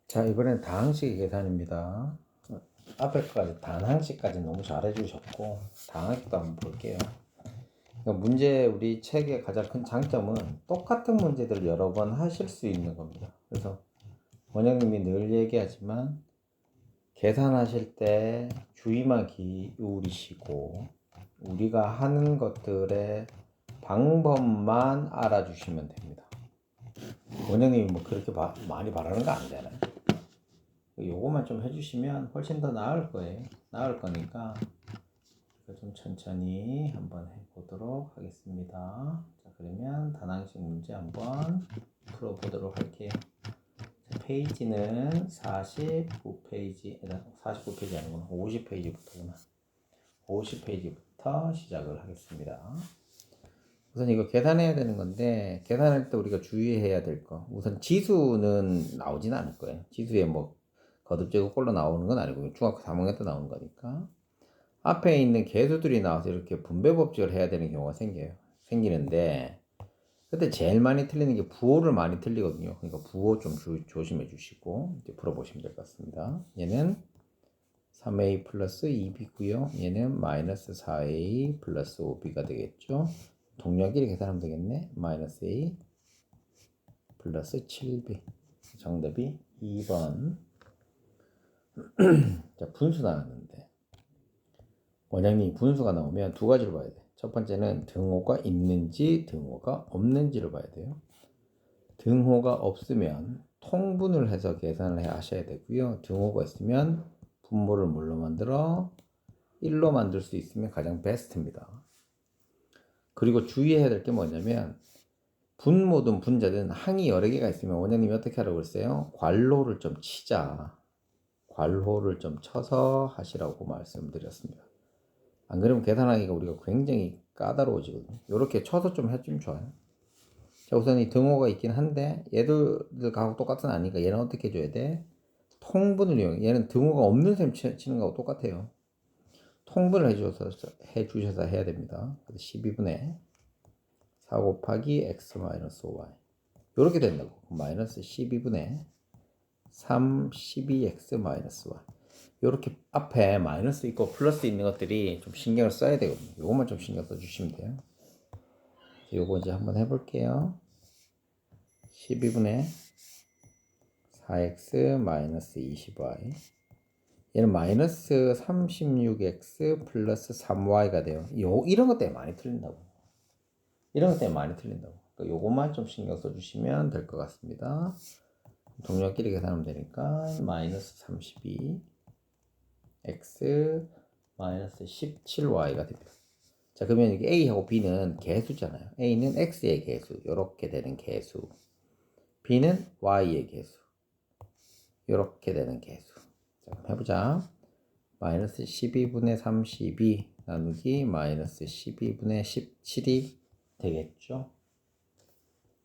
자, 이번엔 다항식 계산입니다. 앞에까지 단항식까지 너무 잘해주셨고 다항식도 한번 볼게요. 그러니까 문제 우리 책의 가장 큰 장점은 똑같은 문제들을 여러 번 하실 수 있는 겁니다. 그래서 원장님이 늘 얘기하지만 계산하실 때 주의만 기울이시고 우리가 하는 것들의 방법만 알아주시면 됩니다. 원장님이 뭐 그렇게 많이 바라는 거 아니잖아요. 요거만 좀 해주시면 훨씬 더 나을 거예요. 나을 거니까 좀 천천히 한번 해보도록 하겠습니다. 자, 그러면 단항식 문제 한번 풀어보도록 할게요. 자, 페이지는 49페이지, 49페이지 아니구나. 50페이지부터구나. 50페이지부터 시작을 하겠습니다. 우선 이거 계산해야 되는 건데, 계산할 때 우리가 주의해야 될 거. 우선 지수는 나오진 않을 거예요. 지수에 뭐 거듭제곱 꼴로 나오는 건 아니고 중학교 3학년 때 나오는 거니까 앞에 있는 계수들이 나와서 이렇게 분배 법칙을 해야 되는 경우가 생기는데 그때 제일 많이 틀리는 게 부호를 많이 틀리거든요. 그러니까 부호 좀 조심해 주시고 이제 풀어보시면 될 것 같습니다. 얘는 3a 플러스 2b고요. 얘는 마이너스 4a 플러스 5b가 되겠죠. 동력끼리 계산하면 되겠네. 마이너스 a 플러스 7b. 정답이 2번. 자, 분수 나왔는데 원장님 분수가 나오면 두 가지를 봐야 돼. 첫 번째는 등호가 있는지 등호가 없는지를 봐야 돼요. 등호가 없으면 통분을 해서 계산을 하셔야 되고요. 등호가 있으면 분모를 뭘로 만들어? 1로 만들 수 있으면 가장 베스트입니다. 그리고 주의해야 될 게 뭐냐면 분모든 분자든 항이 여러 개가 있으면 원장님이 어떻게 하라고 그랬어요? 괄호를 좀 치자. 괄호를 좀 쳐서 하시라고 말씀드렸습니다. 안 그러면 계산하기가 우리가 굉장히 까다로워지거든요. 이렇게 쳐서 좀 해주면 좋아요. 자, 우선 이 등호가 있긴 한데 얘들하고 똑같은 아니니까 얘는 어떻게 해줘야 돼? 통분을 이용해. 얘는 등호가 없는 셈 치는 거하고 똑같아요. 통분을 해주셔서 해야 됩니다. 12분의 4 곱하기 x 마이너스 5y 이렇게 된다고. 마이너스 12분의 3 12x 마이너스 y 이렇게 앞에 마이너스 있고 플러스 있는 것들이 좀 신경을 써야 되거든요. 요것만 좀 신경 써주시면 돼요. 요거 이제 한번 해볼게요. 12분의 4x 마이너스 20y 얘는 마이너스 36x 플러스 3y가 돼요. 이런 것 때문에 많이 틀린다고. 이런 것 때문에 많이 틀린다고. 그러니까 요것만 좀 신경 써주시면 될 것 같습니다. 동력끼리 계산하면 되니까 마이너스 32 x 마이너스 17y가 됩니다. 자, 그러면 이게 a하고 b는 개수잖아요. a는 x의 개수, 이렇게 되는 개수. b는 y의 개수, 이렇게 되는 개수. 자, 그럼 해보자. 마이너스 12분의 32 나누기 마이너스 12분의 17이 되겠죠.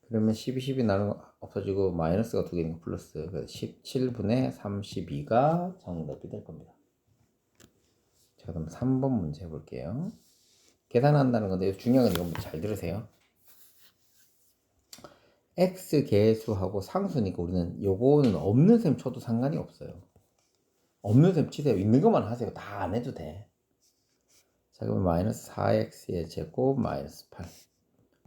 그러면 12 나누면 없어지고 마이너스가 두 개니까 플러스. 그래서 17분의 32가 정답이 될 겁니다. 자, 그럼 3번 문제 해볼게요. 계산한다는 건데 중요한 건 이거 잘 들으세요. x 개수하고 상수니까 우리는 요거는 없는 셈 쳐도 상관이 없어요. 없는 셈 치세요. 있는 것만 하세요. 다 안 해도 돼. 자, 그러면 마이너스 4x의 제곱 마이너스 8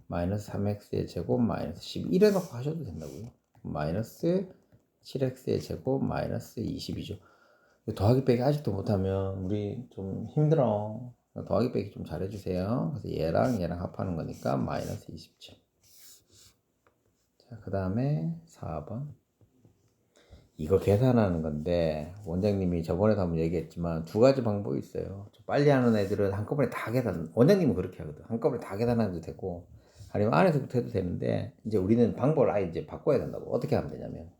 마이너스 3x의 제곱 마이너스 12 이래놓고 하셔도 된다고요. 마이너스 7x의 제곱 마이너스 20이죠. 더하기 빼기 아직도 못하면 우리 좀 힘들어. 더하기 빼기 좀 잘해주세요. 그래서 얘랑 합하는 거니까 마이너스 27. 자, 그 다음에 4번. 이거 계산하는 건데 원장님이 저번에도 한번 얘기했지만 두 가지 방법이 있어요. 빨리 하는 애들은 한꺼번에 다 계산, 원장님은 그렇게 하거든. 한꺼번에 다 계산해도 되고 아니면 안에서부터 해도 되는데 이제 우리는 방법을 아예 이제 바꿔야 된다고. 어떻게 하면 되냐면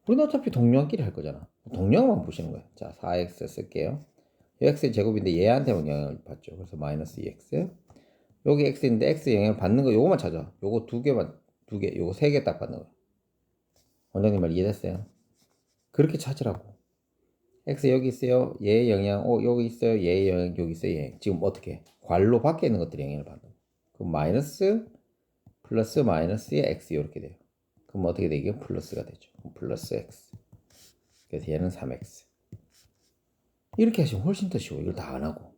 우리는 어차피 동량끼리 할 거잖아. 동량만 보시는 거예요. 자, 4x 쓸게요. x의 제곱인데 얘한테만 영향을 받죠. 그래서 마이너스 2x. 여기 x인데 x 영향을 받는 거 요거만 찾아. 요거 요거 세 개 딱 받는 거야. 원장님 말 이해됐어요? 그렇게 찾으라고. x 여기 있어요. 얘 영향, 여기 있어요. 얘 영향, 여기 있어요. 얘. 지금 어떻게? 괄로 밖에 있는 것들이 영향을 받는 거야. 그럼 마이너스, 플러스 마이너스의 x 이렇게 돼요. 그럼 어떻게 되게 플러스가 되죠. 플러스 x. 그래서 얘는 3x. 이렇게 하시면 훨씬 더 쉬워. 이걸 다 안 하고.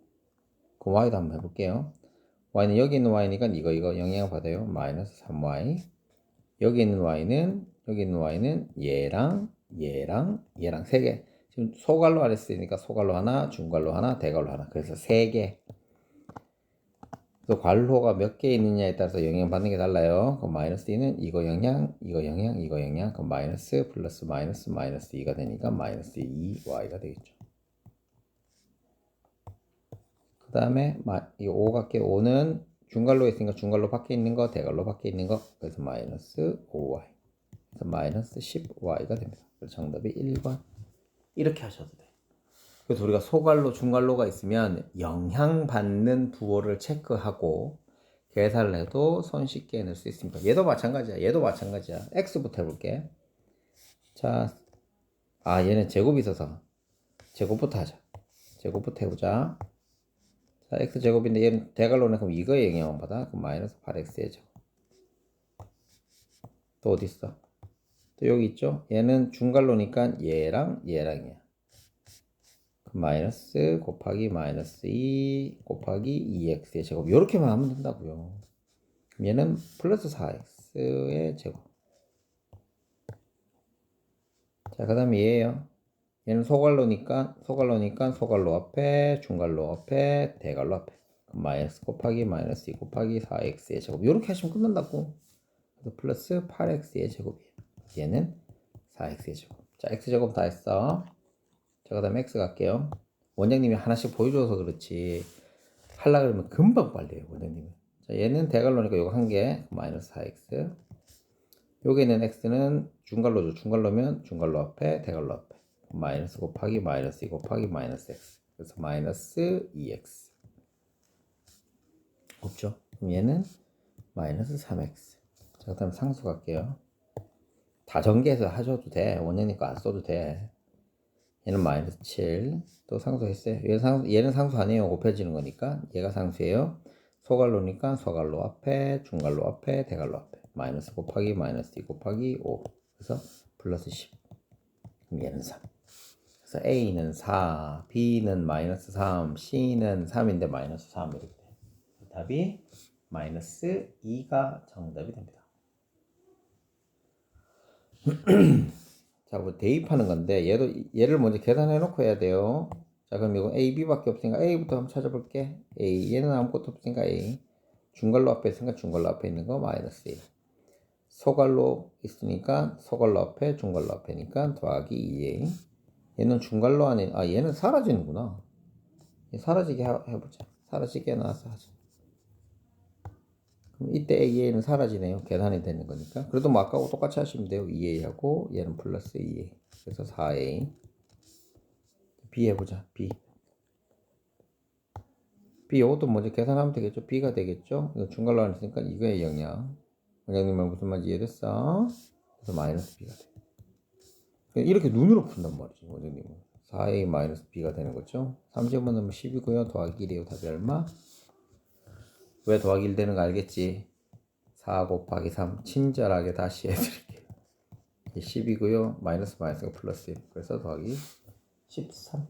그 y도 한번 해볼게요. y는 여기 있는 y니까 이거 영향을 받아요. 마이너스 3y. 여기 있는 y는 얘랑 세 개. 지금 소갈로 안 했으니까 소갈로 하나, 중갈로 하나, 대갈로 하나. 그래서 세 개. 또 괄호가 몇 개 있느냐에 따라서 영향 받는 게 달라요. 그럼 마이너스 2는 이거 영향. 그럼 마이너스 플러스 마이너스 2가 되니까 마이너스 2y가 되겠죠. 그 다음에 이 5 같게 5는 중괄로 있으니까 중괄로 밖에 있는 거, 대괄로 밖에 있는 거. 그래서 마이너스 5y. 그래서 마이너스 10y가 됩니다. 그래서 정답이 1번. 이렇게 하셔도 돼요. 그래서 우리가 소갈로, 중갈로가 있으면 영향받는 부호를 체크하고 계산을 해도 손쉽게 해낼 수 있습니다. 얘도 마찬가지야. x부터 해볼게. 자, 얘는 제곱이 있어서 제곱부터 하자. 제곱부터 해보자. 자, x제곱인데 얘는 대갈로는 그럼 이거에 영향을 받아. 그럼 마이너스 8x의 제곱. 또 어디 있어? 또 여기 있죠? 얘는 중갈로니까 얘랑이야. 마이너스 곱하기 마이너스 2 곱하기 2x의 제곱. 이렇게만 하면 된다고요. 그럼 얘는 플러스 4x의 제곱. 자, 그 다음에 얘예요. 얘는 소갈로니까 소갈로 앞에, 중갈로 앞에, 대갈로 앞에. 그럼 마이너스 곱하기 마이너스 2 곱하기 4x의 제곱. 이렇게 하시면 끝난다고. 그래서 플러스 8x의 제곱이에요. 얘는 4x의 제곱. 자, x제곱 다 했어. 자, 그 다음에 x 갈게요. 원장님이 하나씩 보여줘서 그렇지 하려 그러면 금방 빨리 해요, 원장님은. 자, 얘는 대갈로니까 요거 한 개, 마이너스 4x. 여기는 x는 중갈로죠. 중갈로면 중갈로 앞에, 대갈로 앞에. 마이너스 곱하기 마이너스 2 곱하기 마이너스 x. 그래서 마이너스 2x. 없죠? 그럼 얘는 마이너스 3x. 자, 그 다음 상수 갈게요. 다 전개해서 하셔도 돼. 원장님 거 안 써도 돼. 얘는 마이너스 7. 또 상수했어요. 얘는 상수 아니에요. 곱해지는 거니까. 얘가 상수예요. 소갈로니까 소갈로 앞에, 중갈로 앞에, 대갈로 앞에. 마이너스 곱하기 마이너스 2 곱하기 5. 그래서 플러스 10. 그럼 얘는 3. 그래서 A는 4, B는 마이너스 3, C는 3인데 마이너스 3 이렇게 돼요. 답이 마이너스 2가 정답이 됩니다. 자, 뭐 대입하는 건데 얘를 먼저 계산해 놓고 해야 돼요. 자, 그럼 이거 A, B밖에 없으니까 A부터 한번 찾아볼게. A, 얘는 아무것도 없으니까 A. 중괄로 앞에 있으니까 중괄로 앞에 있는 거 마이너스 1. 소괄로 있으니까 소괄로 앞에 중괄로 앞에니까 더하기 2A. 얘는 중괄로 안에 얘는 사라지는구나. 얘 사라지게 해보자. 사라지게 나와서 하자. 그럼 이때 AA는 사라지네요. 계산이 되는 거니까. 그래도 뭐 아까하고 똑같이 하시면 돼요. 2A하고 얘는 플러스 2A. 그래서 4A. B 해보자. B 이것도 먼저 계산하면 되겠죠. B가 되겠죠. 이거 중괄로 안 했으니까 이거의 영향. 원장님은 무슨 말인지 이해됐어? 그래서 마이너스 B가 돼. 이렇게 눈으로 푼단 말이죠. 원장님은 4A 마이너스 B가 되는 거죠. 30은 넣으면 10이고요. 더하기 1이에요. 답이 얼마? 왜 더하기 1 되는 거 알겠지? 4 곱하기 3 친절하게 다시 해드릴게요. 10이고요. 마이너스가 플러스 1. 그래서 더하기 13.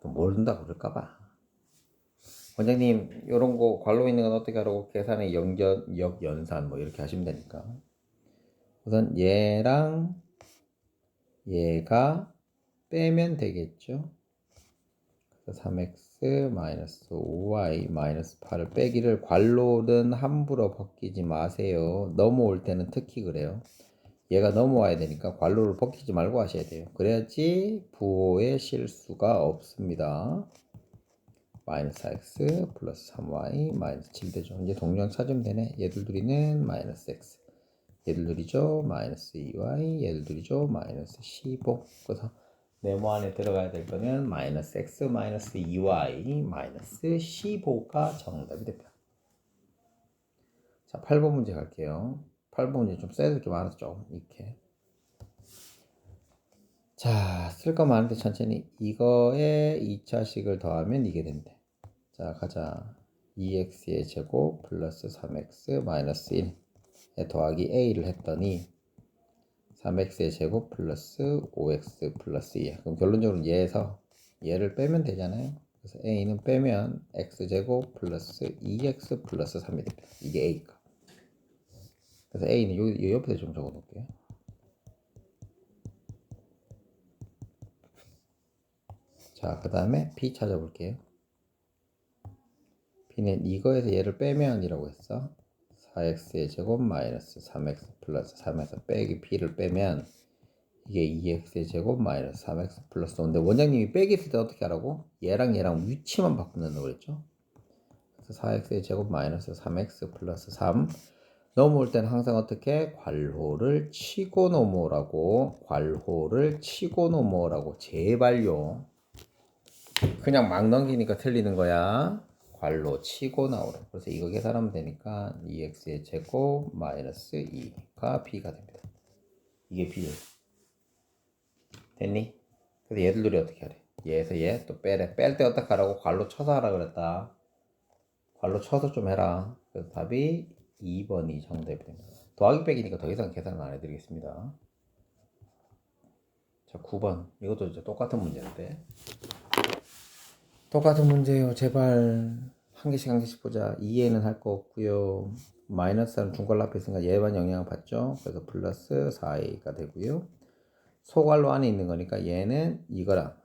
또 모른다 그럴까봐. 원장님 요런 거 괄호 있는 건 어떻게 하라고? 계산의 역연산 뭐 이렇게 하시면 되니까. 우선 얘랑 얘가 빼면 되겠죠. 그래서 3x 마이너스 5y 마이너스 8을 빼기를 괄호는 함부로 벗기지 마세요. 넘어올 때는 특히 그래요. 얘가 넘어와야 되니까 괄호를 벗기지 말고 하셔야 돼요. 그래야지 부호에 실수가 없습니다. 마이너스 4x 플러스 3y 마이너스 7 되죠. 이제 동량 찾으면 되네. 얘들 둘이는 마이너스 x. 얘들 둘이죠. 마이너스 2y. 얘들 둘이죠. 마이너스 15. 그래서 네모 안에 들어가야 될 거는 마이너스 x 마이너스 2y 마이너스 15가 정답이 됩니다. 자, 8번 문제 갈게요. 8번 문제 좀 써야 될 게 많았죠. 이렇게. 자, 쓸 거 많은데 천천히. 이거에 2차식을 더하면 이게 된대. 자, 가자. 2x의 제곱 플러스 3x 마이너스 1에 더하기 a를 했더니 3x의 제곱 플러스 5x 플러스 2. 그럼 결론적으로 얘에서 얘를 빼면 되잖아요. 그래서 a는 빼면 x제곱 플러스 2x 플러스 3이 됩니다. 이게 a가. 그래서 a는 요 옆에 좀 적어 놓을게요. 자, 그 다음에 b 찾아볼게요. b는 이거에서 얘를 빼면이라고 했어. 4x의 제곱 마이너스 3x 플러스 3에서 빼기 b를 빼면 이게 2x의 제곱 마이너스 3x 플러스 5인데 원장님이 빼기 있을 때 어떻게 하라고? 얘랑 위치만 바꾼다고 그랬죠? 그래서 4x의 제곱 마이너스 3x 플러스 3 넘어올 때는 항상 어떻게? 괄호를 치고 넘어오라고. 괄호를 치고 넘어오라고. 제발요. 그냥 막 넘기니까 틀리는 거야. 괄호 치고 나오라. 그래서 이거 계산하면 되니까 2x의 제곱 마이너스 2가 b가 됩니다. 이게 b예요. 됐니? 그래서 얘들들이 어떻게 하래? 얘에서 얘 또 빼래. 뺄 때 어떻게 하라고? 괄호 쳐서 하라 그랬다. 괄호 쳐서 좀 해라. 그래서 답이 2번이 정답이 됩니다. 더하기 빼기니까 더 이상 계산은 안 해드리겠습니다. 자, 9번. 이것도 이제 똑같은 문제인데. 똑같은 문제예요. 제발 한 개씩 보자. 2에는 할 거 없고요. 마이너스는 중괄호 앞에 있으니까 얘만 영향을 받죠. 그래서 플러스 4a가 되고요. 소괄호 안에 있는 거니까 얘는 이거랑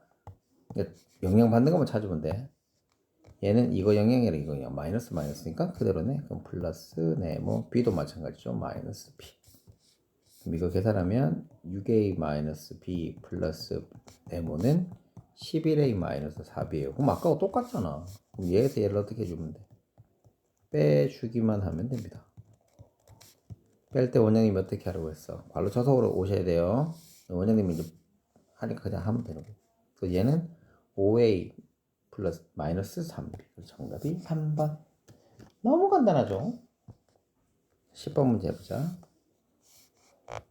영향 받는 것만 찾으면 돼. 얘는 이거 영향이랑 이거 영향 마이너스니까 그대로네. 그럼 플러스 네모 b도 마찬가지죠. 마이너스 b. 그럼 이거 계산하면 6a 마이너스 b 플러스 네모는 11a 마이너스 4b예요. 그럼 아까와 똑같잖아. 그럼 얘에서 얘를 어떻게 해주면 돼? 빼주기만 하면 됩니다. 뺄 때 원장님이 어떻게 하라고 했어? 괄호 쳐서 오셔야 돼요. 원장님이 이제 하니까 그냥 하면 되는 거예요. 그래서 얘는 5a 플러스 마이너스 3b. 정답이 3번. 너무 간단하죠? 10번 문제 해보자.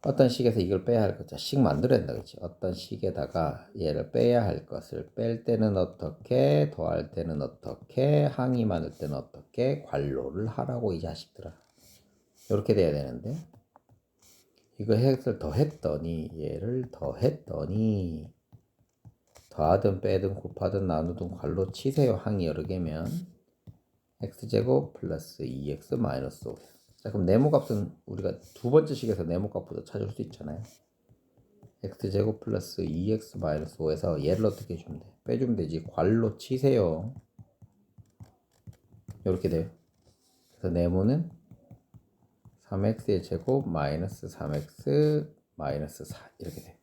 어떤 식에서 이걸 빼야 할 것, 식 만들어야 된다, 그치? 어떤 식에다가 얘를 빼야 할 것을 뺄 때는 어떻게, 더할 때는 어떻게, 항이 많을 때는 어떻게, 괄호를 하라고, 이 자식들아. 이렇게 돼야 되는데, 이거 핵을 더했더니, 얘를 더했더니, 더하든 빼든 곱하든 나누든 괄호 치세요. 항이 여러 개면, x제곱 플러스 2x 마이너스 5. 자, 그럼 네모값은 우리가 두 번째 식에서 네모값부터 찾을 수 있잖아요. x제곱 플러스 2x 마이너스 5에서 얘를 어떻게 해주면 돼? 빼주면 되지. 괄호 치세요. 이렇게 돼요. 그래서 네모는 3x의 제곱 마이너스 3x 마이너스 4 이렇게 돼.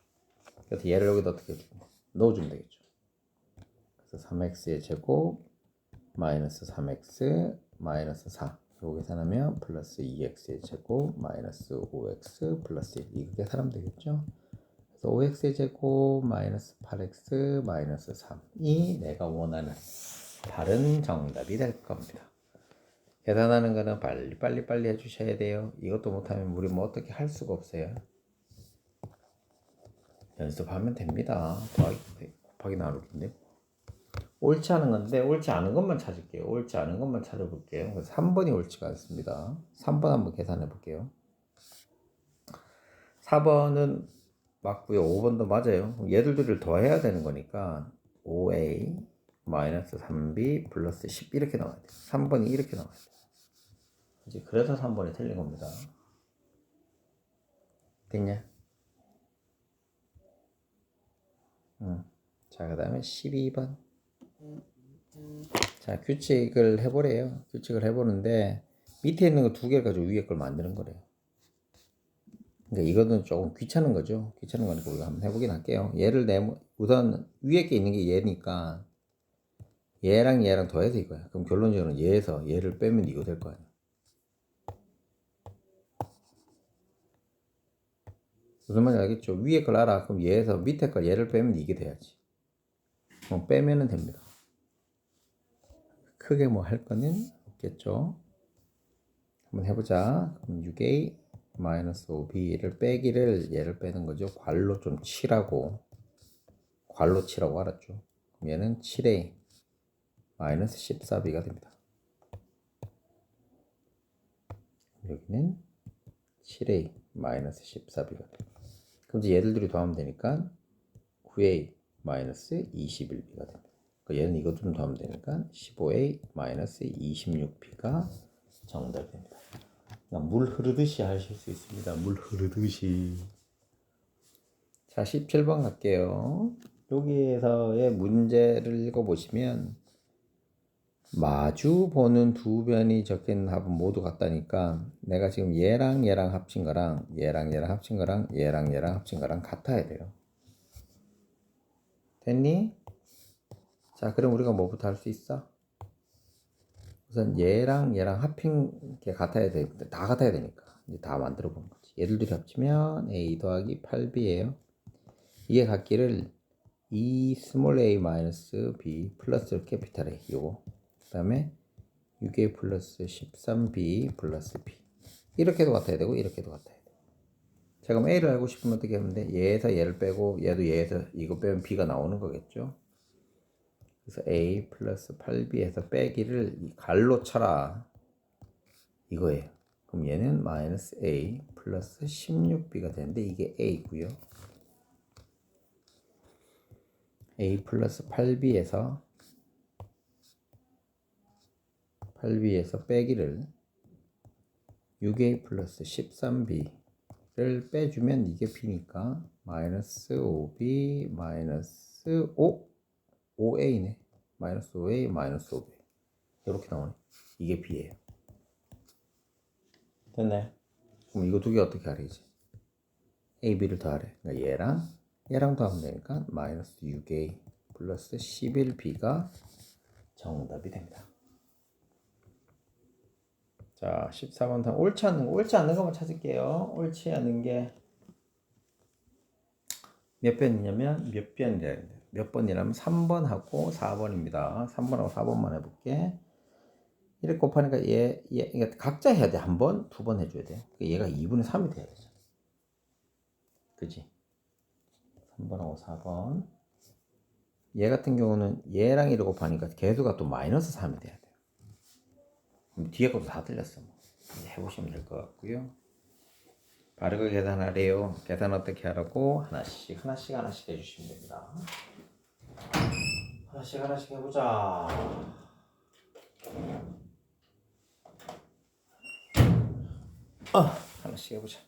그래서 얘를 여기다 어떻게 해주면 돼? 넣어주면 되겠죠. 그래서 3x의 제곱 마이너스 3x 마이너스 4 이거 계산하면 플러스 2x의 제곱 마이너스 5x 플러스 1 이거 계산하면 되겠죠. 그래서 5x의 제곱 마이너스 8x 마이너스 3이 내가 원하는 바른 정답이 될 겁니다. 계산하는 거는 빨리 해주셔야 돼요. 이것도 못하면 우리 뭐 어떻게 할 수가 없어요. 연습하면 됩니다. 곱하기 나누기인데 옳지 않은 건데 옳지 않은 것만 찾을게요. 옳지 않은 것만 찾아볼게요. 그래서 3번이 옳지가 않습니다. 3번 한번 계산해 볼게요. 4번은 맞고요. 5번도 맞아요. 얘들을 더해야 되는 거니까 5a 마이너스 3b 플러스 10 이렇게 나와야 돼요. 3번이 이렇게 나와야 돼요. 이제 그래서 3번이 틀린 겁니다. 됐냐? 자, 그 다음에 12번. 자, 규칙을 해보래요. 규칙을 해보는데 밑에 있는 거 두 개를 가지고 위에 걸 만드는 거래요. 그러니까 이거는 조금 귀찮은 거죠. 귀찮은 거니까 우리가 한번 해보긴 할게요. 얘를 우선 위에 게 있는 게 얘니까 얘랑 더해서 이거야. 그럼 결론적으로는 얘에서 얘를 빼면 이거 될 거 아니야. 무슨 말인지 알겠죠? 위에 걸 알아. 그럼 얘에서 밑에 걸 얘를 빼면 이게 돼야지. 그럼 빼면은 됩니다. 크게 뭐 할 거는 없겠죠. 한번 해보자. 그럼 6a 마이너스 5b를 빼기를 얘를 빼는 거죠. 괄호 좀 치라고. 괄호 치라고 알았죠. 그럼 얘는 7a 마이너스 14b가 됩니다. 여기는 7a 마이너스 14b가 됩니다. 그럼 이제 얘들 둘이 더하면 되니까 9a 마이너스 21b가 됩니다. 얘는 이것 좀 더하면 되니까 15a 마이너스 26b가 정답이 됩니다. 그러니까 물 흐르듯이 하실 수 있습니다. 물 흐르듯이. 자, 17번 갈게요. 여기에서의 문제를 읽어보시면 마주 보는 두 변이 적혀있는 합은 모두 같다니까 내가 지금 얘랑 얘랑 합친 거랑 얘랑 얘랑 합친 거랑 얘랑 얘랑 합친 거랑 같아야 돼요. 됐니? 자, 그럼 우리가 뭐부터 할 수 있어? 우선 얘랑 얘랑 합힌 게 같아야 돼. 다 같아야 되니까 이제 다 만들어 보는 거지. 얘들 둘이 합치면 a 더하기 8b예요. 이게 같기를 2 스몰 a 마이너스 b 플러스 캐피탈 A 요거 그 다음에 6a 플러스 13b 플러스 b 이렇게도 같아야 되고 이렇게도 같아야 돼. 자, 그럼 a를 알고 싶으면 어떻게 하면 돼? 얘에서 얘를 빼고 얘도 얘에서 이거 빼면 b가 나오는 거겠죠. 그래서 a 플러스 8b에서 빼기를 이 갈로 쳐라 이거예요. 그럼 얘는 마이너스 a 플러스 16b가 되는데 이게 a고요. a 플러스 8b에서 빼기를 6a 플러스 13b를 빼주면 이게 b니까 마이너스 5b 마이너스 5a네. 마이너스 5a 마이너스 5b 이렇게 나오네. 이게 b예요. 됐네. 그럼 이거 두 개 어떻게 하래 이제? a, b를 더하래. 그러니까 얘랑 더하면 되니까 마이너스 6a 플러스 11b가 정답이 됩니다. 자, 14번 다음 옳지 않는 것만 찾을게요. 옳지 않은 게 몇 변이냐면 몇 번이라면 3번하고 4번입니다. 3번하고 4번만 해볼게. 이렇게 곱하니까 그러니까 각자 해야 돼. 한 번, 두 번 해줘야 돼. 얘가 2분의 3이 돼야 되잖아. 그지? 3번하고 4번. 얘 같은 경우는 얘랑 이렇게 곱하니까 개수가 또 마이너스 3이 돼야 돼요. 그럼 뒤에 것도 다 틀렸어. 뭐. 이제 해보시면 될 것 같고요. 바르게 계산하래요. 계산 어떻게 하라고? 하나씩 해주시면 됩니다. 하나씩 해보자. 하나씩 해보자.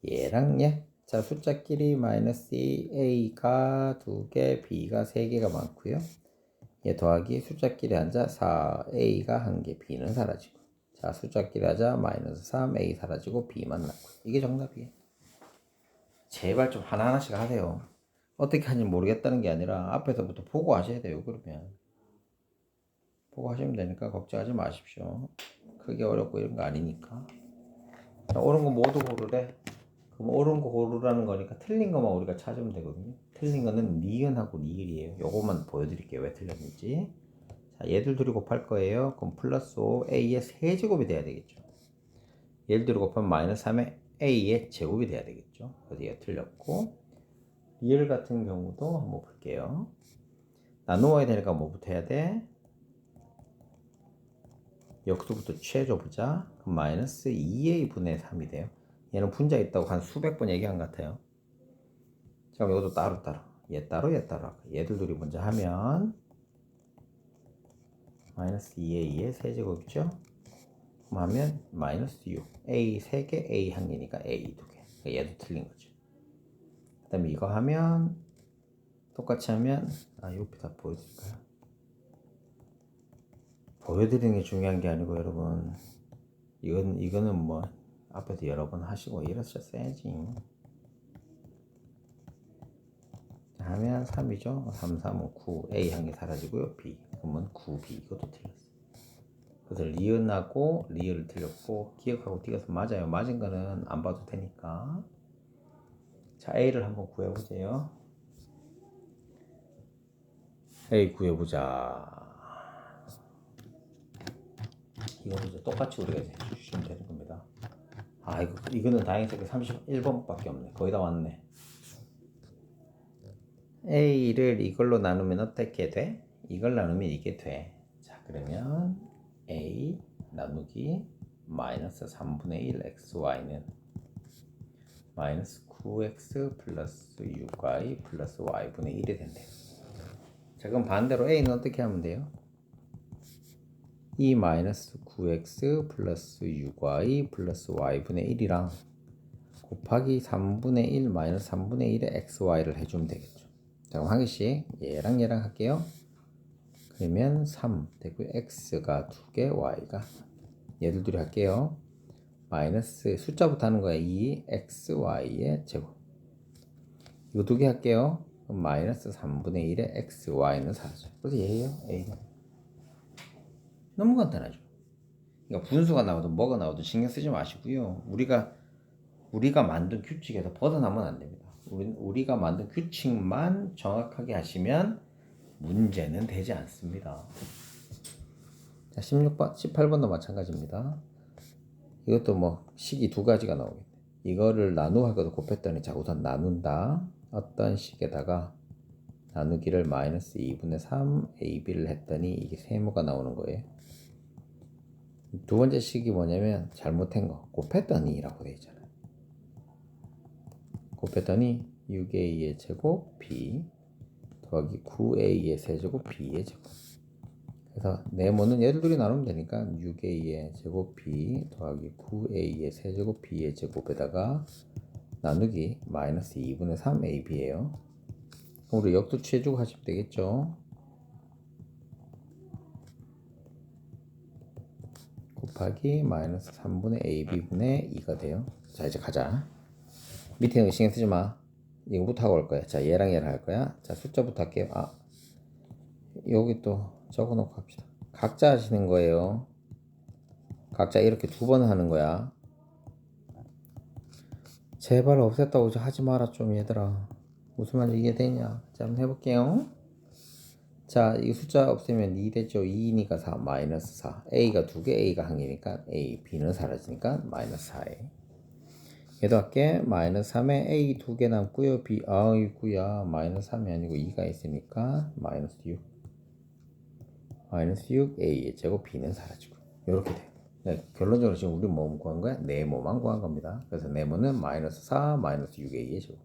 얘랑 얘. 자, 숫자끼리 마이너스 a가 2개, b가 3개가 많고요. 얘 더하기 숫자끼리 하자 4a가 1개, b는 사라지고. 자, 숫자끼리 하자 마이너스 3, a 사라지고 b만 남고. 이게 정답이에요. 제발 좀 하나하나씩 하세요. 어떻게 하는지 모르겠다는 게 아니라 앞에서부터 보고 하셔야 돼요. 그러면 보고 하시면 되니까 걱정하지 마십시오. 크게 어렵고 이런 거 아니니까. 자, 옳은 거 모두 고르래. 그럼 옳은 거 고르라는 거니까 틀린 것만 우리가 찾으면 되거든요. 틀린 거는 니은하고 리을이에요. 요거만 보여드릴게요. 왜 틀렸는지. 자, 얘들 둘이 곱할 거예요. 그럼 플러스 5 a의 세제곱이 돼야 되겠죠. 얘들 둘이 곱하면 마이너스 3의 a의 제곱이 돼야 되겠죠. 그래서 얘가 틀렸고, 리을 같은 경우도 한번 볼게요. 나누어야 되니까 뭐부터 해야 돼? 역수부터 취해줘보자. 그럼 마이너스 2a 분의 3이 돼요. 얘는 분자 있다고 한 수백 번 얘기한 것 같아요. 자, 그럼 이것도 따로 얘 따로 얘들 둘이 먼저 하면 마이너스 2a의 세제곱이죠. 그럼 하면 마이너스 6 a 3개 a 1개니까 a 2개. 그러니까 얘도 틀린 거죠. 그 다음에 이거 하면 똑같이 하면 옆에 다 보여드릴까요? 보여드리는 게 중요한 게 아니고 여러분 이거는 뭐 앞에서 여러 번 하시고 이러셨어야지. 자, 하면 3이죠. 3, 3은 9 a 한 개 사라지고요. b 그러면 9b 이것도 틀렸어요. 그래서 리은하고 리을을 틀렸고 기억하고 띄어서 맞아요. 맞은 거는 안 봐도 되니까. 자, a를 한번 구해보세요. a 구해보자. 이것도 이제 똑같이 우리가 해주시면 되는 겁니다. 이거는 다행히 31번밖에 없네. 거의 다 왔네. a를 이걸로 나누면 어떻게 돼? 이걸 나누면 이게 돼. 자, 그러면 a 나누기 마이너스 3분의 1 xy는 마이너스 9x 플러스 6y 플러스 y분의 1이 된대요. 자, 그럼 반대로 a는 어떻게 하면 돼요? 2 마이너스 9x 플러스 6y 플러스 y분의 1이랑 곱하기 3분의 1 마이너스 3분의 1의 xy를 해주면 되겠죠. 자, 그럼 한 개씩 얘랑 얘랑 할게요. 그러면 3 되고 x가 2개, y가 얘들 둘이 할게요. 마이너스 숫자부터 하는 거야. 2xy의 제곱. 이거 두 개 할게요. 그럼 마이너스 3분의 1의 xy는 사라져요. 그래서 얘예요. a는. 너무 간단하죠. 그러니까 분수가 나오든 뭐가 나오든 신경 쓰지 마시고요. 우리가 만든 규칙에서 벗어나면 안 됩니다. 우리가 만든 규칙만 정확하게 하시면 문제는 되지 않습니다. 자, 16번, 18번도 마찬가지입니다. 이것도 뭐 식이 두 가지가 나오겠네. 이거를 나누하고도 곱했더니 자, 우선 나눈다. 어떤 식에다가 나누기를 마이너스 2분의 3 ab를 했더니 이게 세모가 나오는 거예요. 두 번째 식이 뭐냐면 잘못한 거 곱했더니 라고 되어 있잖아요. 곱했더니 6a의 제곱 b 더하기 9a의 세제곱 b의 제곱. 그래서 네모는 얘들 둘이 나누면 되니까 6a의 제곱 b 더하기 9a의 세제곱 b의 제곱에다가 나누기 마이너스 2분의 3 ab예요. 그럼 우리 역도 취해주고 하시면 되겠죠. 곱하기 마이너스 3분의 ab분의 2가 돼요. 자, 이제 가자. 밑에 있는 거 신경 쓰지 마. 이거부터 하고 올 거야. 자, 얘랑 얘랑 할 거야. 자, 숫자부터 할게요. 여기 또 적어놓고 합시다. 각자 하시는 거예요. 각자 이렇게 두 번 하는 거야. 제발 없앴다고 하지 마라 좀 얘들아. 무슨 말인지 이해되냐? 자, 한번 해볼게요. 자, 이 숫자 없애면 2 되죠. 2니까 4 마이너스 4. a가 2개, a가 1개니까 a, b는 사라지니까 마이너스 4에. 얘도 할게. 마이너스 3에 a 2개 남고요. b, 아이구야. 마이너스 3이 아니고 2가 있으니까 마이너스 6. 마이너스 6 a의 제곱 b는 사라지고. 요렇게 돼. 네, 결론적으로 지금 우리 뭐 구한 거야? 네모만 구한 겁니다. 그래서 네모는 마이너스 4 마이너스 6 a의 제곱.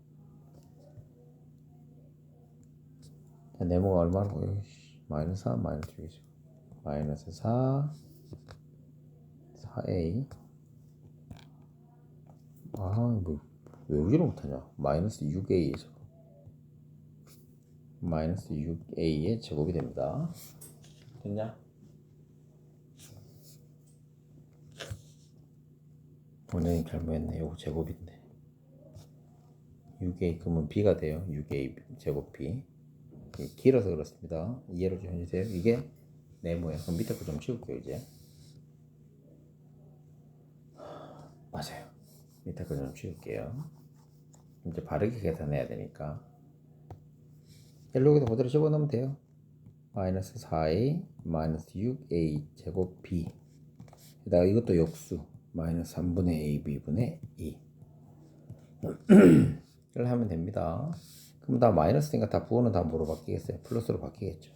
자, 네모가 얼마라고? 마이너스 4 마이너스 6의 제곱. 마이너스 4 4a. 뭐 외우지를 못하냐? 마이너스 6a의 제곱. 마이너스 6a의 제곱이 됩니다. 됐냐? 원장님 잘못했네. 요거 제곱인데 6a 그러면 b가 돼요. 6a 제곱 b. 길어서 그렇습니다. 이해를 좀 해주세요. 이게 네모예요. 그럼 밑에 거 좀 치울게요. 이제 맞아요. 밑에 거 좀 치울게요. 이제 바르게 계산해야 되니까 여기다 그대로 집어넣으면 돼요. 마이너스 4a 마이너스 6a 제곱 b 게다가 이것도 역수 마이너스 3분의 a b분의 2 이걸 하면 됩니다. 그럼 다 마이너스니까 다 부호는 다 뭐로 바뀌겠어요? 플러스로 바뀌겠죠.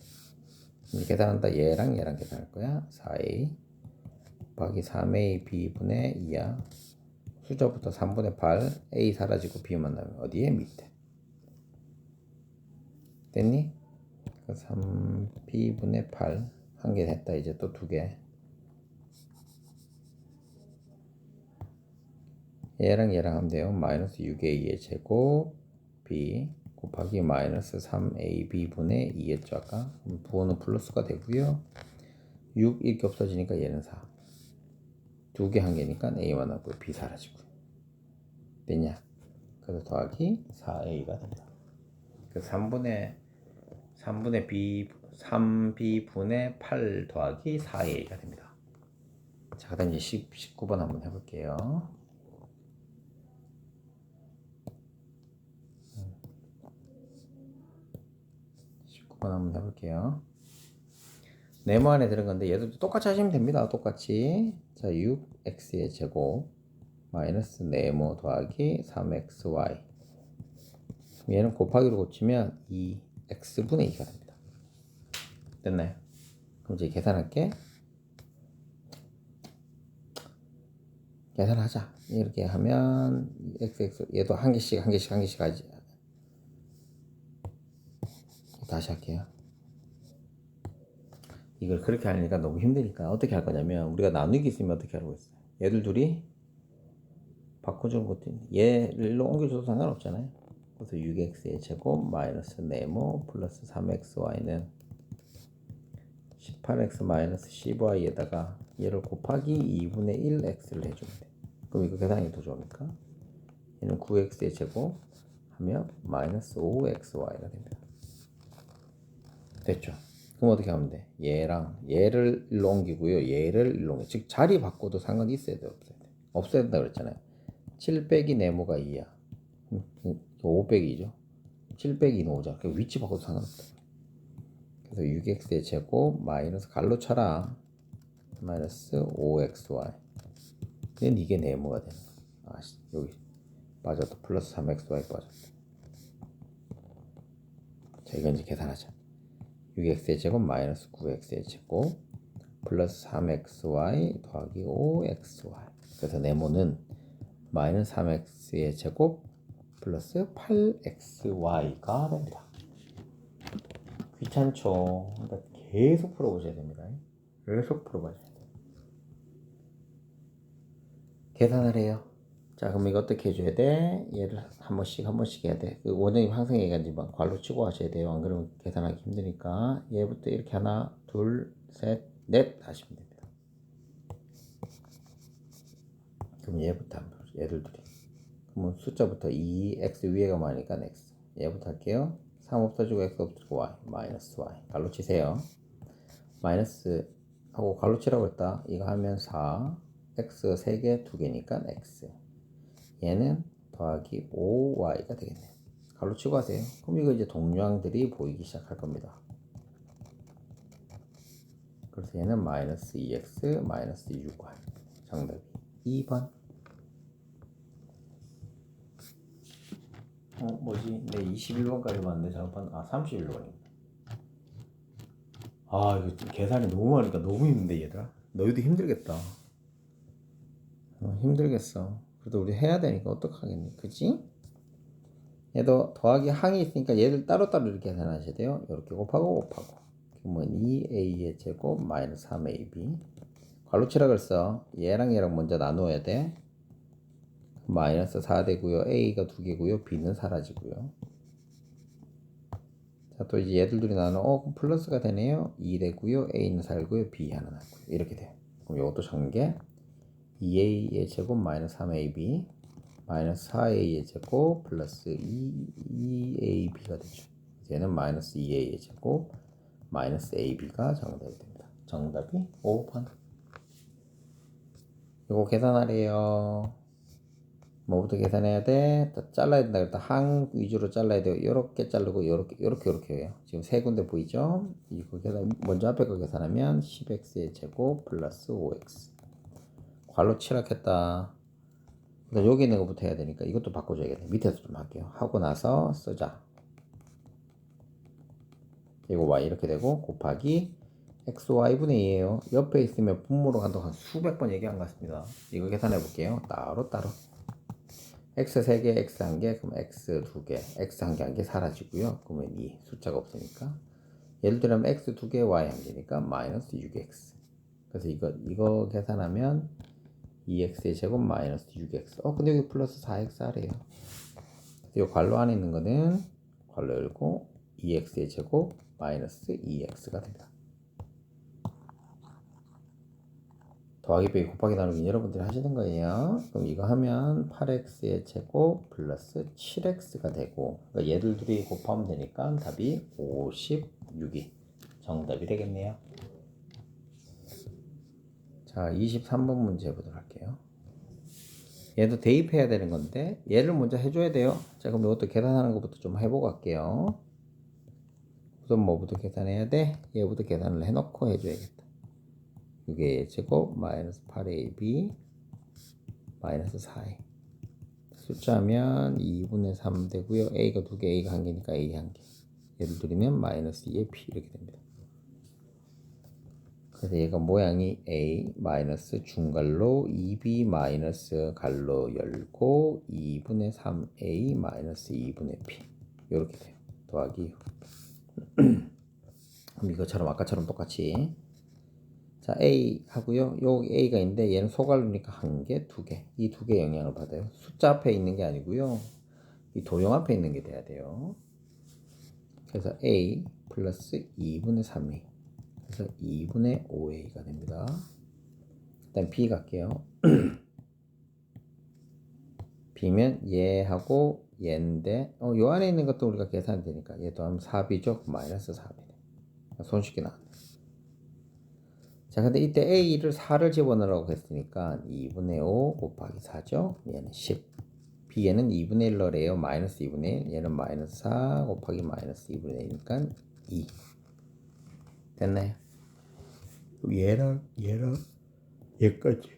이제 계산한다. 얘랑 얘랑 계산할 거야. 4a 곱하기 3a b분의 2야. 숫자부터 3분의 8 a 사라지고 b만 나면 어디에? 밑에. 됐니? 3b분의 8 한 개 됐다. 이제 또 두 개. 얘랑 얘랑 하면 돼요. 마이너스 6a의 제곱 b 곱하기 마이너스 3ab분의 2였죠 아까. 부호는 플러스가 되고요. 6 이렇게 없어지니까 얘는 4. 두 개 한 개니까 a만 남고요. b 사라지고. 됐냐? 그래서 더하기 4a가 된다. 그 3분의 b 3b분의 8 더하기 4a가 됩니다. 자, 그다음 이제 19번 한번 해볼게요. 한번 해볼게요. 네모 안에 들은 건데 얘도 똑같이 하시면 됩니다. 똑같이. 자, 6x의 제곱 마이너스 네모 더하기 3xy. 얘는 곱하기로 고치면 2x분의 2가 됩니다. 됐나요? 그럼 이제 계산할게. 계산하자. 이렇게 하면 xx 얘도 한 개씩 하지. 다시 할게요. 이걸 그렇게 하니까 너무 힘드니까 어떻게 할 거냐면 우리가 나누기 있으면 어떻게 하라고 했어요. 얘들 둘이 바꿔주는 것도 얘를 일로 옮겨줘도 상관없잖아요. 그래서 6x의 제곱 마이너스 네모 플러스 3xy는 18x 마이너스 15y에다가 얘를 곱하기 2분의 1x를 해주면 돼. 그럼 이거 계산이 더 좋으니까 얘는 9x의 제곱 하면 마이너스 5xy가 됩니다. 됐죠? 그럼 어떻게 하면 돼? 얘랑 얘를 일로 옮기고요. 얘를 일로 옮겨. 즉 자리 바꿔도 상관이 있어야 돼, 없어야 돼? 없어야 된다 그랬잖아요. 7 빼기 네모가 2야. 5 빼기 2죠. 7 빼기 2는 5죠. 그 위치 바꿔도 상관없다. 그래서 6x의 제곱 마이너스 갈로 쳐라. 마이너스 5xy. 얘는 이게 네모가 되는 거야. 여기 빠졌다. 플러스 3xy 빠졌다. 자, 이건 이제 계산하자. 6x의 제곱 마이너스 9x의 제곱 플러스 3xy 더하기 5xy. 그래서 네모는 마이너스 3x의 제곱 플러스 8xy가 됩니다. 귀찮죠? 그러니까 계속 풀어보셔야 됩니다. 계속 풀어봐야 돼요. 계산을 해요. 자, 그럼 이거 어떻게 해줘야 돼? 얘를 한 번씩 해야 돼. 그 원장님 항상 얘기하지만 괄호 치고 하셔야 돼요. 안 그러면 계산하기 힘드니까 얘부터 이렇게 하나, 둘, 셋, 넷 하시면 됩니다. 그럼 얘부터 한번 얘들 둘이. 그러면 숫자부터 2x 위에가 많으니까 x. 얘부터 할게요. 3 없어지고 x 없어지고 y 마이너스 y 갈로 치세요. 마이너스 하고 갈로 치라고 했다. 이거 하면 4 x 3개 2개니까 x. 얘는 더하기 5y가 되겠네요. 갈로 치고 하세요. 그럼 이거 이제 동류항들이 보이기 시작할 겁니다. 그래서 얘는 마이너스 2x 마이너스 6y. 정답이 2번. 뭐지? 네, 21번까지 봤는데 잠깐 31번입니다. 이거 계산이 너무 많으니까 너무 힘든데 얘들아. 너희도 힘들겠다. 힘들겠어. 그래도 우리 해야 되니까 어떡하겠니? 그치? 얘도 더하기 항이 있으니까 얘를 따로따로 이렇게 계산하셔야 돼요. 이렇게 곱하고. 그러면 2a의 제곱 마이너스 3ab. 괄호치라 그랬어. 얘랑 먼저 나누어야 돼. 마이너스 4 되고요. a가 2개고요. b는 사라지고요. 자, 또 이제 얘들 둘이 나누어 플러스가 되네요. 2 되고요. a는 살고요. b 하나 남고요. 이렇게 돼요. 그럼 이것도 전개 2a의 제곱 마이너스 3ab 마이너스 4a의 제곱 플러스 2ab가 되죠. 얘는 마이너스 2a의 제곱 마이너스 ab가 정답이 됩니다. 정답이 5번. 이거 계산하래요. 뭐부터 계산해야 돼? 잘라야 된다 그랬다. 항 위주로 잘라야 돼요. 요렇게 자르고 요렇게 해요. 지금 세 군데 보이죠? 이거 계산 먼저 앞에 거 계산하면 10x의 제곱 플러스 5x. 괄호 칠하겠다. 여기 있는 것부터 해야 되니까 이것도 바꿔줘야겠네. 밑에서 좀 할게요. 하고 나서 쓰자. 이거 y 이렇게 되고 곱하기 xy분의 2예요. 옆에 있으면 분모로 간다고 한 수백 번 얘기한 것 같습니다. 이거 계산해 볼게요. 따로 x 3개, x 1개, 그럼 x 2개, x 1개 사라지고요. 그러면 2 숫자가 없으니까 예를 들면 x 2개, y 1개니까 마이너스 6x. 그래서 이거 계산하면 2x의 제곱 마이너스 6x. 근데 여기 플러스 4x 하래요. 이 괄호 안에 있는 거는 괄호 열고 2x의 제곱 마이너스 2x가 됩니다. 더하기 빼기 곱하기 나누기 여러분들이 하시는 거예요. 그럼 이거 하면 8x의 제곱 플러스 7x가 되고 그러니까 얘들 둘이 곱하면 되니까 답이 56이 정답이 되겠네요. 자, 23번 문제 보도록 할게요. 얘도 대입해야 되는 건데 얘를 먼저 해줘야 돼요. 자, 그럼 이것도 계산하는 것부터 좀 해보고 갈게요. 우선 뭐부터 계산해야 돼? 얘부터 계산을 해놓고 해줘야겠다. 6의 제곱 마이너스 8ab 마이너스 4a 숫자하면 2분의 3 되고요. a가 2개, a가 1개니까 a 1개. 얘를 둘이면 마이너스 2의 p 이렇게 됩니다. 그래서 얘가 모양이 A 마이너스 중갈로 2B 마이너스 갈로 열고 2분의 3A 마이너스 2분의 B 이렇게 돼요. 더하기 그럼 이것처럼 아까처럼 똑같이 자 A 하고요. 여기 A가 있는데 얘는 소갈로니까 한 개, 두 개. 이 두 개 영향을 받아요. 숫자 앞에 있는 게 아니고요. 이 도형 앞에 있는 게 돼야 돼요. 그래서 A 플러스 2분의 3A 그래서 2분의 5A가 됩니다. 일단 B 갈게요. B면 얘하고 얘인데 요 안에 있는 것도 우리가 계산이 되니까 얘도 하면 4B죠? 마이너스 4B 손쉽게 나왔네. 자 근데 이때 A를 4를 집어넣으라고 했으니까 2분의 5 곱하기 4죠? 얘는 10 B에는 2분의 1 넣으래요. 마이너스 2분의 1 얘는 마이너스 4 곱하기 마이너스 2분의 1이니까 2 됐나요? 얘랑 얘까지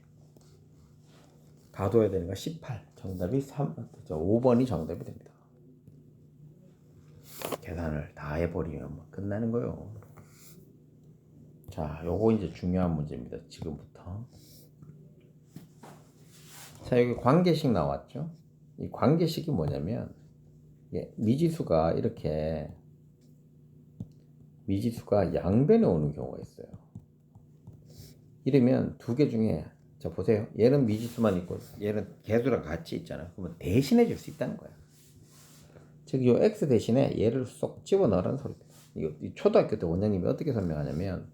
다 둬야 되니까 18 정답이 5번이 정답이 됩니다. 계산을 다 해버리면 끝나는 거요. 자 요거 이제 중요한 문제입니다. 지금부터 자 여기 관계식 나왔죠. 이 관계식이 뭐냐면 미지수가 이렇게 미지수가 양변에 오는 경우가 있어요. 이러면 두 개 중에 자 보세요. 얘는 미지수만 있고 얘는 개수랑 같이 있잖아요. 그러면 대신해 줄 수 있다는 거야. 즉 이 x 대신에 얘를 쏙 집어넣으라는 소리입니다. 이거 초등학교 때 원장님이 어떻게 설명하냐면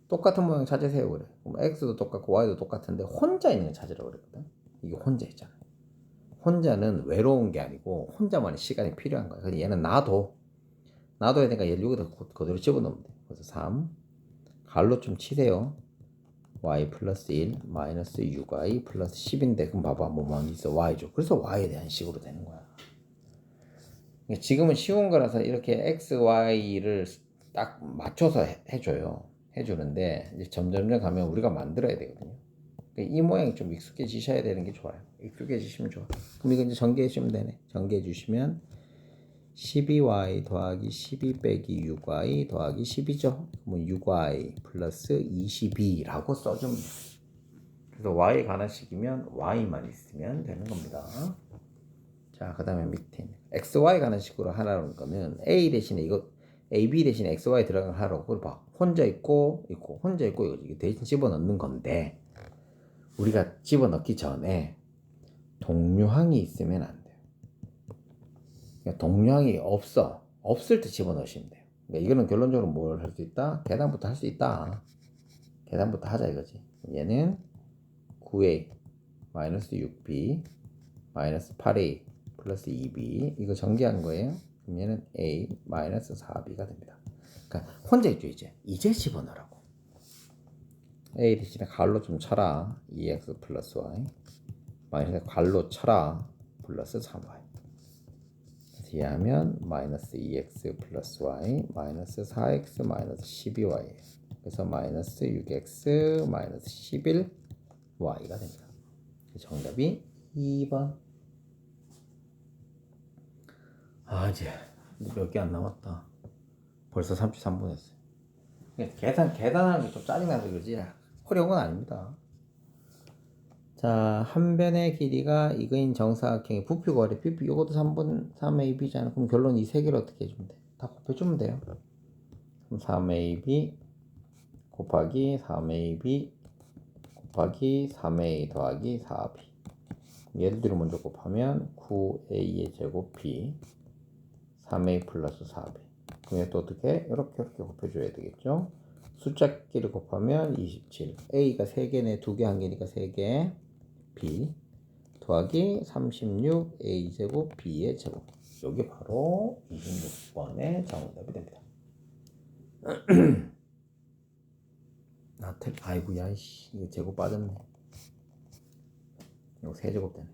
똑같은 모양 찾으세요 그래. 그럼 x도 똑같고 y도 똑같은데 혼자 있는 거 찾으라고 그랬거든. 이게 혼자 있잖아. 혼자는 외로운 게 아니고 혼자만의 시간이 필요한 거야. 그래서 얘는 놔둬야 되니까 얘를 여기다 그대로 집어넣으면 돼. 그래서 3 갈로 좀 치세요. y 플러스 1 마이너스 6y 플러스 10인데 그럼 봐봐 뭐만 있어 y죠. 그래서 y에 대한 식으로 되는 거야. 지금은 쉬운 거라서 이렇게 x, y를 딱 맞춰서 해주는데 이제 점점 가면 우리가 만들어야 되거든요. 이 모양이 좀 익숙해지셔야 되는 게 좋아요. 익숙해지시면 좋아. 그럼 이거 이제 전개해 주시면 되네. 전개해 주시면 12y 더하기 12 빼기 6y 더하기 10이죠. 그러면 6y 플러스 22라고 써주면 돼요. 그래서 y 관한 식이면 y만 있으면 되는 겁니다. 자, 그 다음에 밑에 xy 관한 식으로 하라는 거는 a 대신에 이거 ab 대신에 xy 들어간 걸 하라고. 그걸 봐. 혼자 있고 혼자 있고 이거 대신 집어넣는 건데 우리가 집어넣기 전에 동류항이 있으면 안 돼요. 그러니까 동류항이 없을 때 집어넣으시면 돼요. 그러니까 이거는 결론적으로 뭘 할 수 있다? 계산부터 할 수 있다. 계산부터 하자 이거지. 얘는 9a 마이너스 6b 마이너스 8a 플러스 2b 이거 전개한 거예요. 그럼 얘는 a 마이너스 4b가 됩니다. 그러니까 혼자 있죠 이제 집어넣으라고. a 대신에 가로 좀 쳐라. 2x 플러스 y 마이너스 가로 쳐라. 플러스 3y 그래서 이해하면 마이너스 2x 플러스 y 마이너스 4x 마이너스 12y 그래서 마이너스 6x 마이너스 11y가 됩니다. 정답이 2번. 아 이제 몇 개 안 남았다. 벌써 33분 했어요. 계산하는 게 좀 짜증나서 그러지 어려운 건 아닙니다. 자, 한 변의 길이가 이거인 정사각형의 부피가 어래. 부피 이것도 3분 3ab잖아. 그럼 결론 이 세 개를 어떻게 해주면 돼? 다 곱해주면 돼요. 그럼 3ab 곱하기 3ab 곱하기 3a 더하기 4b 얘들을 먼저 곱하면 9a의 제곱 b 3a 플러스 4b 그럼 얘 또 어떻게? 이렇게 곱해줘야 되겠죠. 숫자끼리 곱하면 27 a가 3개네 2개 1개니까 3개 b 더하기 36 a 제곱 b의 제곱 여기 바로 26번의 정답이 됩니다. 아이고 야이씨 이거 제곱 빠졌네. 이거 세제곱 되네.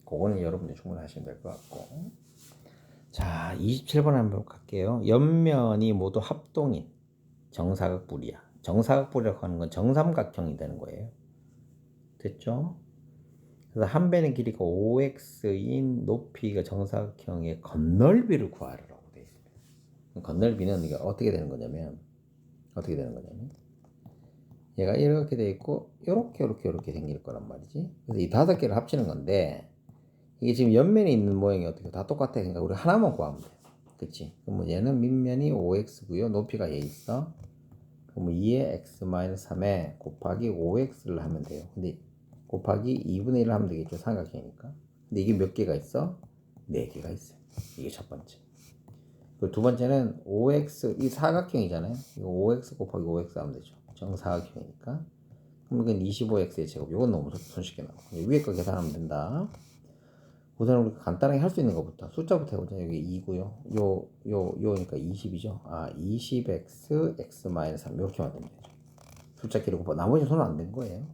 그거는 여러분들 충분히 하시면 될 것 같고. 자 27번 한번 갈게요. 옆면이 모두 합동인 정사각뿔이야. 정사각뿔이라고 하는 건 정삼각형이 되는 거예요. 됐죠? 그래서 한 변의 길이가 5x인 높이가 정사각형의 건널비를 구하라고 되어 있습니다. 건널비는 이게 어떻게 되는 거냐면 어떻게 되는 거냐면 얘가 이렇게 돼 있고 요렇게 생길 거란 말이지. 그래서 이 5개를 합치는 건데 이게 지금 옆면에 있는 모양이 어떻게 다 똑같아. 그러니까 우리 하나만 구하면 돼. 그치? 그럼 뭐 얘는 밑면이 5x고요. 높이가 얘 있어. 그럼 2의 x-3에 곱하기 5x를 하면 돼요. 근데 곱하기 2분의 1을 하면 되겠죠. 삼각형이니까. 근데 이게 몇 개가 있어? 4개가 있어요. 이게 첫 번째. 그리고 두 번째는 5x, 이 사각형이잖아요. 이거 5x 곱하기 5x 하면 되죠. 정사각형이니까. 그럼 이건 25x의 제곱. 이건 너무 손쉽게 나와. 위에 거 계산하면 된다. 우선 우리가 간단하게 할 수 있는 것부터 숫자부터 해보자. 여기 2고요. 요니까 20이죠. 아, 20x, x-3 이렇게 만들면 되죠. 숫자끼리 곱하 나머지 손은 안 된 거예요.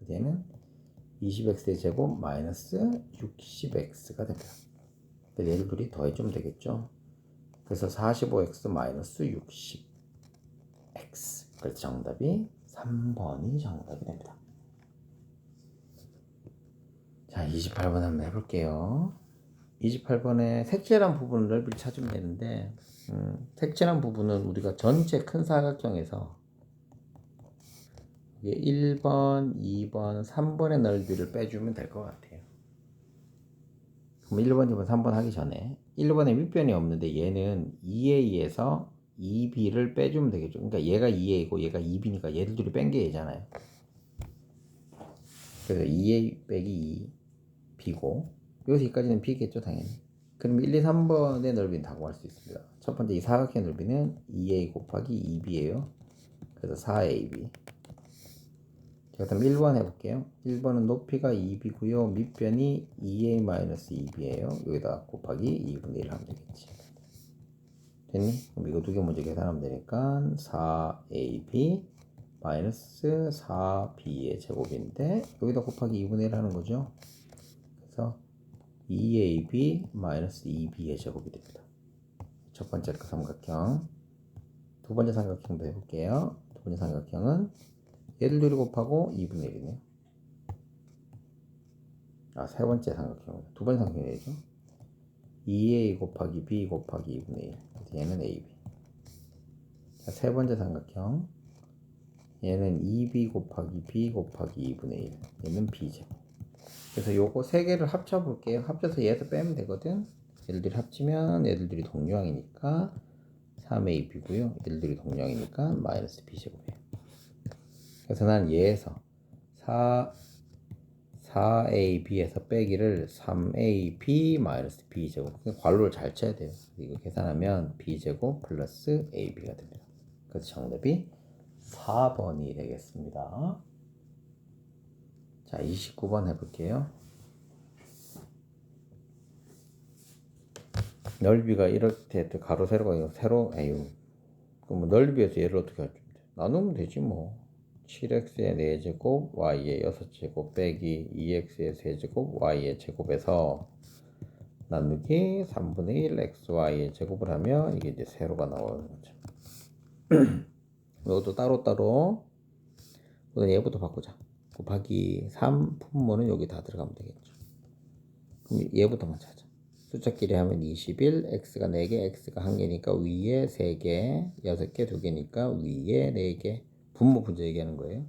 얘는 20x의 제곱 마이너스 60x가 됩니다. 얘를 둘이 더해주면 되겠죠. 그래서 45x 마이너스 60x. 그래서 정답이 3번이 정답이 됩니다. 자, 28번 한번 해볼게요. 28번에 색칠한 부분을 넓이를 찾으면 되는데 색칠한 부분은 우리가 전체 큰 사각형에서 1번, 2번, 3번의 넓이를 빼주면 될 것 같아요. 그럼 1번, 2번, 3번 하기 전에 1번에 밑변이 없는데 얘는 2a에서 2b를 빼주면 되겠죠. 그러니까 얘가 2a고 얘가 2b니까 얘들 둘이 뺀 게 얘잖아요. 그래서 2a 빼기 2b고 여기까지는 b겠죠 당연히. 그럼 1, 2, 3번의 넓이는 다 구할 수 있습니다. 첫 번째 이 사각형 넓이는 2a 곱하기 2b예요. 그래서 4ab. 자, 그럼 1번 해볼게요. 1번은 높이가 2b고요. 밑변이 2a-2b예요. 여기다 곱하기 2분의 1 하면 되겠지. 됐니? 그럼 이거 두 개 먼저 계산하면 되니까 4ab 마이너스 4b의 제곱인데 여기다 곱하기 2분의 1 하는 거죠. 그래서 2ab 마이너스 2b의 제곱이 됩니다. 첫 번째 그 삼각형. 두 번째 삼각형도 해볼게요. 두 번째 삼각형은 얘를 둘이 곱하고 2분의 1이네요. 아, 세 번째 삼각형. 두 번째 삼각형이죠. 2a 곱하기 b 곱하기 2분의 1. 그래서 얘는 ab. 자, 세 번째 삼각형. 얘는 2b 곱하기 b 곱하기 2분의 1. 얘는 b제곱. 그래서 요거 세 개를 합쳐 볼게요. 합쳐서 얘에서 빼면 되거든. 얘들이 합치면 얘들이 동류항이니까 3ab고요. 얘들이 동류항이니까 마이너스 b제곱이에요. 그래서 난 얘에서 4ab에서 빼기를 3ab 마이너스 b제곱. 괄호를 잘 쳐야 돼요. 이거 계산하면 b제곱 플러스 ab가 됩니다. 그래서 정답이 4번이 되겠습니다. 자, 29번 해볼게요. 넓이가 이렇게 가로 세로가 세로 에휴. 그럼 뭐 넓이에서 얘를 어떻게 할지 나누면 되지 뭐. 7x의 4제곱 y의 6제곱 빼기 2x의 3제곱 y의 제곱에서 나누기 3분의 1 xy의 제곱을 하면 이게 이제 세로가 나오는 거죠. 이것도 따로따로 우선 얘부터 바꾸자. 곱하기 3 분모는 여기 다 들어가면 되겠죠. 그럼 얘부터만 찾아. 숫자끼리 하면 21, x가 4개, x가 1개니까 위에 3개, 6개, 2개니까 위에 4개. 분모 분자 얘기하는 거예요.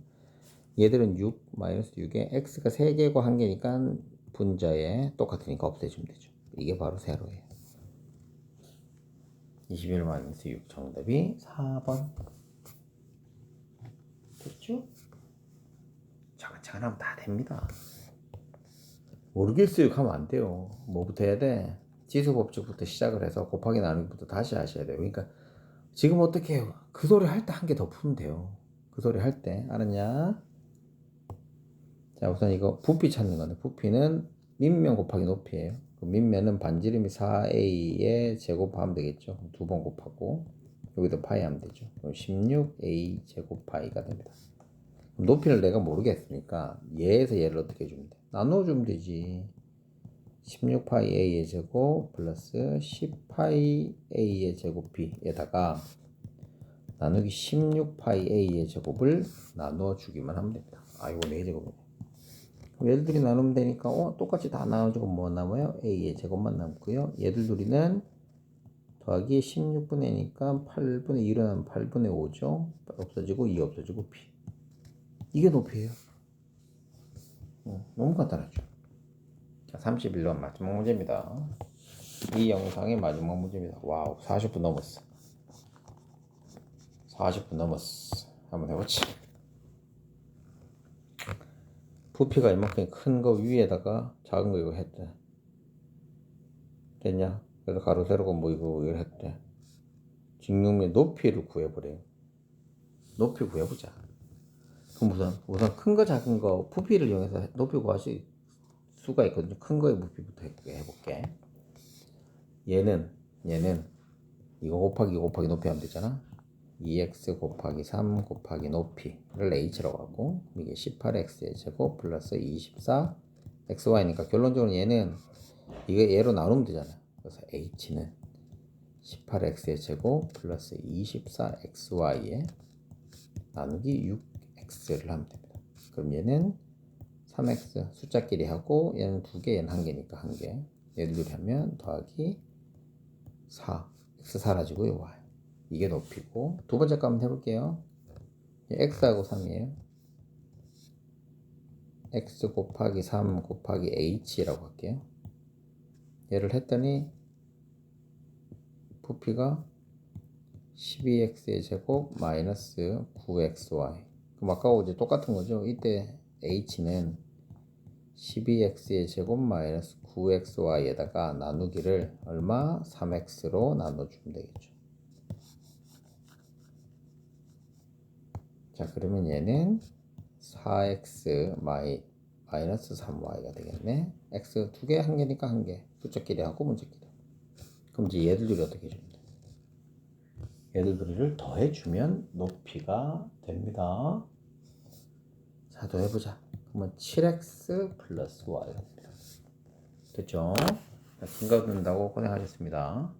얘들은 6, 마이너스 6에 x가 3개고 1개니까 분자에 똑같으니까 없애주면 되죠. 이게 바로 세로예요. 21 마이너스 6 정답이 4번. 됐죠? 차근차근 하면 다 됩니다. 모르겠어요 하면 안 돼요. 뭐부터 해야 돼? 지수법칙부터 시작을 해서 곱하기 나누기부터 다시 하셔야 돼요. 그러니까 지금 어떻게 해요? 그 소리 할 때 한 개 더 푸면 돼요. 그 소리 할 때 알았냐? 자, 우선 이거 부피 찾는 건데 부피는 밑면 곱하기 높이에요. 그 밑면은 반지름이 4a에 제곱하면 되겠죠. 두 번 곱하고 여기다 파이 하면 되죠. 그럼 16a 제곱 파이가 됩니다. 그럼 높이를 내가 모르겠으니까 얘에서 얘를 어떻게 해주면 돼? 나눠주면 되지. 16파이 a의 제곱 플러스 10파이 a의 제곱 b에다가 나누기 16파이 a의 제곱을 나눠주기만 하면 됩니다. 아, 이거 4제곱이네. 그럼 얘들 둘이 나누면 되니까 똑같이 다 나눠주고 뭐 남아요? a의 제곱만 남고요. 얘들 둘이는 더하기 16분의 2니까 8분의 1은 하면 8분의 5죠. 없어지고 2 없어지고 P. 이게 높이에요. 너무 간단하죠. 자, 31번 마지막 문제입니다. 이 영상의 마지막 문제입니다. 와우, 40분 넘었어. 40분 넘었어. 한번 해보자. 부피가 이만큼 큰 거 위에다가 작은 거 이거 했대. 됐냐? 그래서 가로 세로가 뭐 이거 했대. 직육면 높이를 구해보래요. 높이 구해보자. 그럼 우선 큰 거 작은 거 부피를 이용해서 높이 구하실 수가 있거든요. 큰 거의 부피부터 해볼게. 얘는 이거 곱하기 높이 하면 되잖아. 2x 곱하기 3 곱하기 높이를 h라고 하고, 이게 18x의 제곱 플러스 24 xy니까 결론적으로 얘는 이거 얘로 나누면 되잖아. 그래서 h는 18x의 제곱 플러스 24xy에 나누기 6x를 하면 됩니다. 그럼 얘는 3x 숫자끼리 하고, 얘는 2개, 얘는 1개니까 1개. 얘들 둘이 하면 더하기 4, x 사라지고요, y. 이게 높이고, 두 번째 거 한번 해볼게요. x하고 3이에요. x 곱하기 3 곱하기 h라고 할게요. 얘를 했더니 부피가 12x의 제곱 마이너스 9xy. 그럼 아까하고 이제 똑같은 거죠. 이때 h는 12x의 제곱 마이너스 9xy에다가 나누기를 얼마? 3x로 나눠주면 되겠죠. 자, 그러면 얘는 4x 마이너스 3y가 되겠네. x 2개, 1개니까 1개. 숫자끼리 하고 문자끼리. 그럼 이제 얘들 둘이 어떻게 해주면 돼? 얘들 둘이를 더해주면 높이가 됩니다. 자, 더해보자. 그러면 7x 플러스 y가 됩니다. 됐죠? 자, 긴가 된다고 고생하셨습니다.